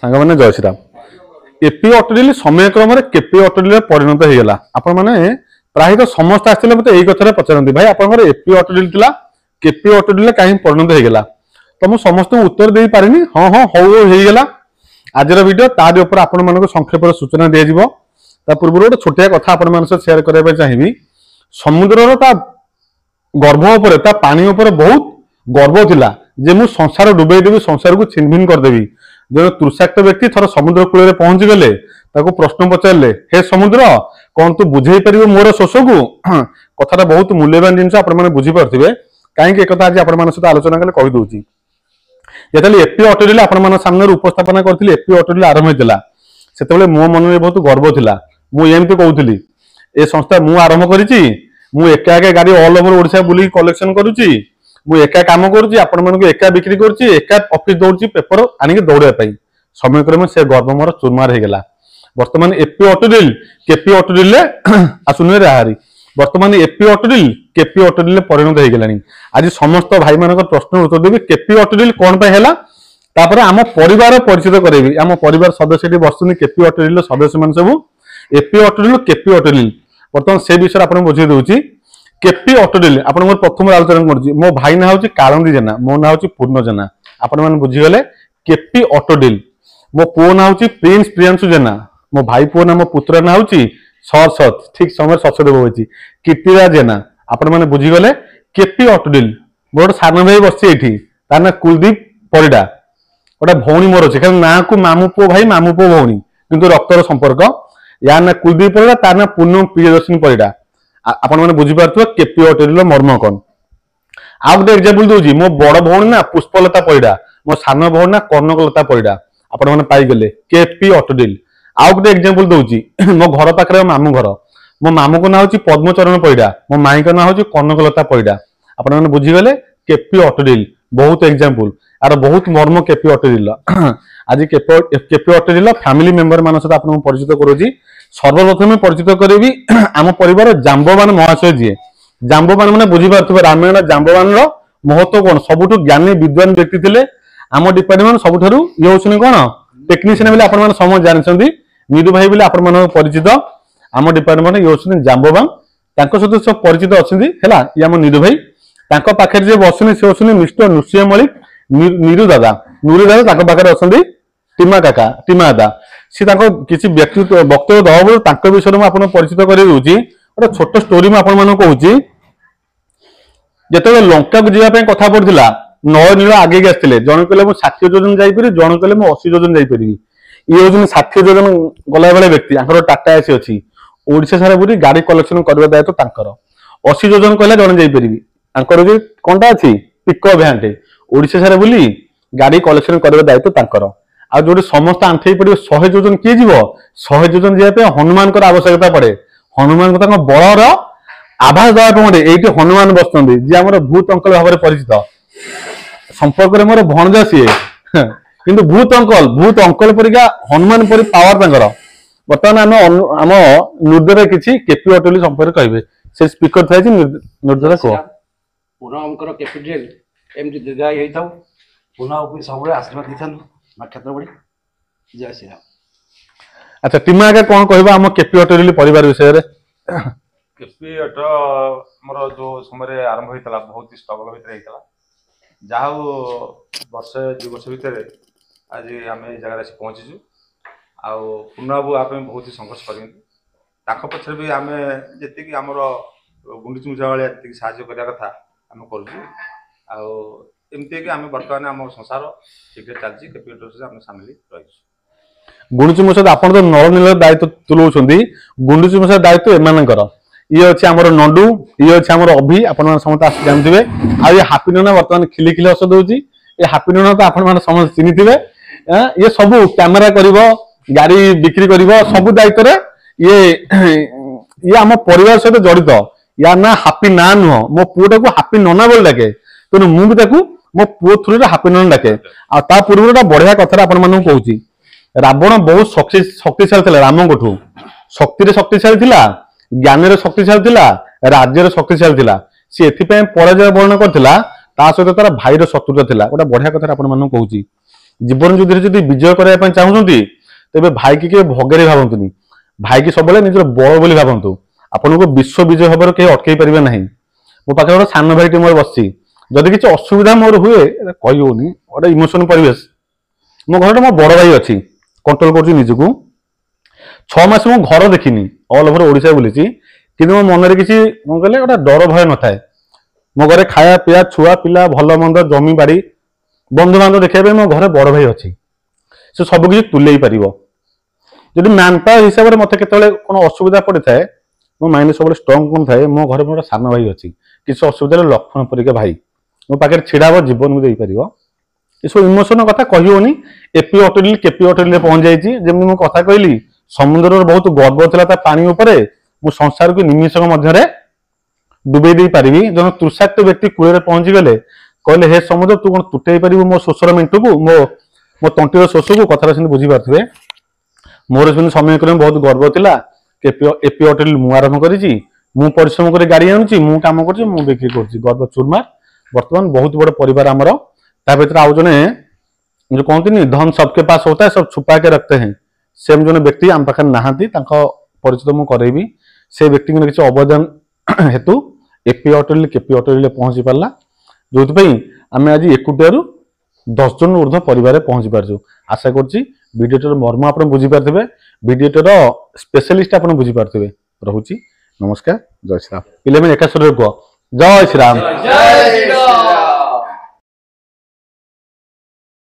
सांग मैंने जय श्रीराम एपी अटोडिल समय क्रम केपी अटोडिल परिणत होगा आपण मैंने प्राय तो समस्त आसते मत यही कथा पचारती भाई आप एपी अटोडिल था केपी अटोडिल कहीं परिणत होगा तो मुझे समस्त उत्तर दे पारे हाँ हाँ होगा आज वीडियो तार ऊपर आपण मान संक्षेप सूचना दिज्व पूर्व गोटे छोटिया कथा आपण सेयार करने चाहिए समुद्र गर्भ उपर पानी उपर बहुत गर्व थिला जे मु संसार डुबेदेवी संसार को छिनभिन करदेवी जो तृषाक्त व्यक्ति थर समुद्र कूल पहुंची गले प्रश्न पचारे हे समुद्र कौन तू बुझे पार मोर शोष को कथा बहुत मूल्यवान जिन आप बुझीपे कहीं एक आज आप सहित आलोचना कले कहीदे जो एपी अटोडिल आपण सामने उपस्थापना करती एपी अटोडिल आरंभ होता से मो मन में बहुत गर्व था मुझे कहती ए संस्था मु आरंभ करी एका एका गाड़ी ऑल ओवर ओडिशा बुली कलेक्शन करुच्ची मु एका काम करुच्ची आपण मानक एका बिक्री करुच्ची एका ऑफिस दौड़ी पेपर आनिक दौड़ाई समय क्रम से गर्व मोर चुरमार होगा बर्तमान एपी अटोडिल केपी अटोडिल आसुन हारी बर्तमान एपी अटोडिल केपी अटोडिल परिणत होगा आज समस्त भाई मान प्रश्न उत्तर देवी केपी अटोडिल कौन तापर आम परिवार परिचित करेबी आम परिवार सदस्य बस केपी अटोडिल सदस्य मान सब एपी अटोडिल केपी अटोडिल बर्तमान से विषय आप बुझे दूसरी केपी अटोडिल आप प्रथम आलोचना कर मो भाई ना हूँ कालंदी जेना मो ना हूँ पूर्ण जेना आपण मैंने बुझीगले केपी अटोडिल मो पुओ ना हूँ प्रिंस प्रियांशु जेना मो भाई पुओ ना मो पुत्र ना हूँ सत ठीक समय सचदेव होती कीर्तिराज जेना आपण मैंने बुझीगले केपी अटोडिल मोर गोटे सान भाई बस तार ना कुलदीप परिडा गोटे भौणी मोर अच्छे खाली ना को मामू पुओ भाई मामू पुओ भौणी किंतु रक्तर संपर्क यार ना कुलदीप परिडा तार ना पूर्ण प्रियदर्शनी परिडा आपण मैंने बुझीपार केपी अटोडिल मर्म कौन आउ गोटे एक्जाम्पल दूसरी मो बड़ भौणी ना पुष्पलता परिडा मो सान भौणी ना कनकलता परिडा आपण मैंने पाईगले केपी अटोडिल आउ गोटे एक्जाम्पल दूसरी मो घर पाखे मामू घर मो मामू को ना हूँ पद्मचरण परिडा मो माई को ना हूँ कनकलता परिडा आपण मैंने बुझीगले केपी अटोडिल बहुत एक्जाम्पल आर बहुत मर्म केपी अटोडिल आज केपी अटोडिल फैमिली मेंबर मान सहित आपको परिचित करुँची सर्वप्रथम परिचित करी आम परिवार जाम्बवान महाशय जी जाम्बवान मैंने बुझीपार रामायण जाम्बवान महत्व कौन सबुठ ज्ञानी विद्वान व्यक्ति थे आम डिपार्टमेंट सबुठ ये हूँ कौन टेक्नीशियन बोले आप समझ जानते निरु भाई बोले आप परिचित आम डिपार्टमेंट ये हूँ जाम्बवान सहित सब परिचित अच्छा ये आम निरु भाई पाखे जे बसुनी से हूँ मिस्टर नृसिंह मलिक निरु दादा पाखे अच्छा टीमा काका टीमा दादा सी किसी व्यक्तित्व वक्तव्य दब विषय में आपको परिचित कर गोटे छोट स्टोरी में आपण कहूँ जिते लंका को जावाई कथा पड़ा नय नील आगे आसते जन कहले 60 योजन जापरि जन कहले 80 योजन जापरि ये हूँ 60 योजन गला बेले व्यक्ति टाटा एसी अच्छी ओडिशा सारा बुरी गाड़ी कलेक्शन करने दायित्व तांकर 80 योजन कहले जन जापरि कौनटा अच्छी पिकअप भ्यान ओडिशा सारा बुली गाड़ी कलेक्शन करने दायित्व तांकर आ जो समस्त आंठे पड़े 100 योजन किए जीव 100 योजन जाए हनुमान आवश्यकता पड़े हनुमान को बलर आभास देवाई पड़े ये हनुमान बस जी आम भूत अंकल भाव में परिचित संपर्क में मोर भणजा सी किंतु भूत अंकल परिका हनुमान परी पावर बर्तमान आम निर्दय किसी केपी अटोडिल संपर्क कहे से स्पीकर था निर्दय कह पुनः कैपिटल एमती दीर्घायु होता पुनः सब आशीर्वाद दी था नक्षत्र बड़ी जय श्री राम। अच्छा टीमा आगे कौन कहबा हम केपी अटोडिल परिवार विषय रे केपी अटो मोर जो समय आरंभ होता बहुत स्ट्रगल होता जहा वर्ष 2 वर्ष भितर आज आम जगह पहुंचीचु आबू आप बहुत ही संघर्ष कर पक्षर भी आम जी आमर गुंडीच मुझा भाया जी साहय करने कथा आम करमती कि आम बर्तमान आम संसार ठीक चलती केपी अटो आम सामिल रही गुंडीच मुझा आप तो नरनील दायित्व तुलाऊँ गुंडीच मुझा दायित्व एम ये अच्छे आमर नंडू ये अच्छे आमर अभि आपण समस्त आस जानते आ ये हापी नना बर्तमान खिली खिली हस दूसरी ये हापी नना तो आपण समस्त चिन्हिथे ये सब कैमेरा कर गाड़ी बिक्री कर सब दायित्व ये आम परिवार सहित जड़ित या ना हापी ना नुह मो पुओटा को हापी नना बोल डाके तेणु मुझे मो पुओ थ्रू हापी नना डाके आ पूर्व गोटे बढ़िया कथा आपण कहूँ रावण बहुत शक्तिशाली था राम ठू शक्ति शक्तिशाली थिला ज्ञान शक्तिशाली थिला राज्यर शक्तिशाली थिला सी एथिपाई पराजय वर्ण करथिला ता सहित तार भाईर शत्रुता थिला गोटे बढ़िया कथा आपण कहूँ जीवन जदि विजय करने चाहूँगी तेज भाई की भगेरे भावतुनि भाई की सब निजर बल बोली भावतु आपन को विश्व विजय हबार कहीं अटकई पारे ना मो पाखे गोटे सान भाई मोर बस जदि किसी असुविधा मोर हुए कही होनी गोटे इमोशनल परिवेश मो घर मो बड़ भाई अच्छी कंट्रोल कर निजक 6 मास मो घर देखनी ऑल ओवर ओडिशा बुली कि मो मन में किसी कहले गोटे डर भय न थाए मो घर खाया पिया छुआ पिला भल मंद जमी बाड़ी बंधु बांधव देखा मो घर बड़ भाई अच्छी से सबकि तुले पार जदि मैन पावर हिसाब से मत के असुविधा पड़े थाए मो माइंड सब स्ट्रंग कौन थाए मो घर मोर सान भाई अच्छी किसी असुविधा लक्षण परिका भाई मो पाखे छिड़ा हम जीवन को देपर ये सब इमोशन कथा कही होनी एपी अटोरिल केपी अटोरिल पहुंच जाइए जमी मो कथा कहली समुद्र बहुत गर्व था पानी उपरे मो संसार को निमिषक मध्य डुबे दे पारि जन तृषाक्त व्यक्ति कूल पहुंची गले कहले हे समुद्र तू कौन तुटे पार मो शोषर मिंटू को मो तंटीर शोष को कथा बुझी पारे मोर समय क्रम बहुत गर्व था एपी अटोरिल मु आरंभ करी परिश्रम कर गाड़ी आणुची मु काम कर बिक्री कर गर्व चूरमार बर्तमान बहुत बड़ परिवार आमर ता भीतर आउ जने जो कहते धन सबके पास होता है सब छुपा के रखते हैं सेम जने व्यक्ति आम पाखे नहांती परिचित मुझे करेबी से व्यक्ति किसी अवदान हेतु एपी अटोरिल केपी अटोरिल पहुंची पारा जो आम आज एकुटिया 10 जन ऊर्ध्व परिवार पहुंची पार्छु आशा करडियोटर मर्म आप बुझीपारे भिडियोटर स्पेशलिस्ट आप बुझीपारे रोची नमस्कार जय श्री राम पिले एका स्वर कह जय श्री राम।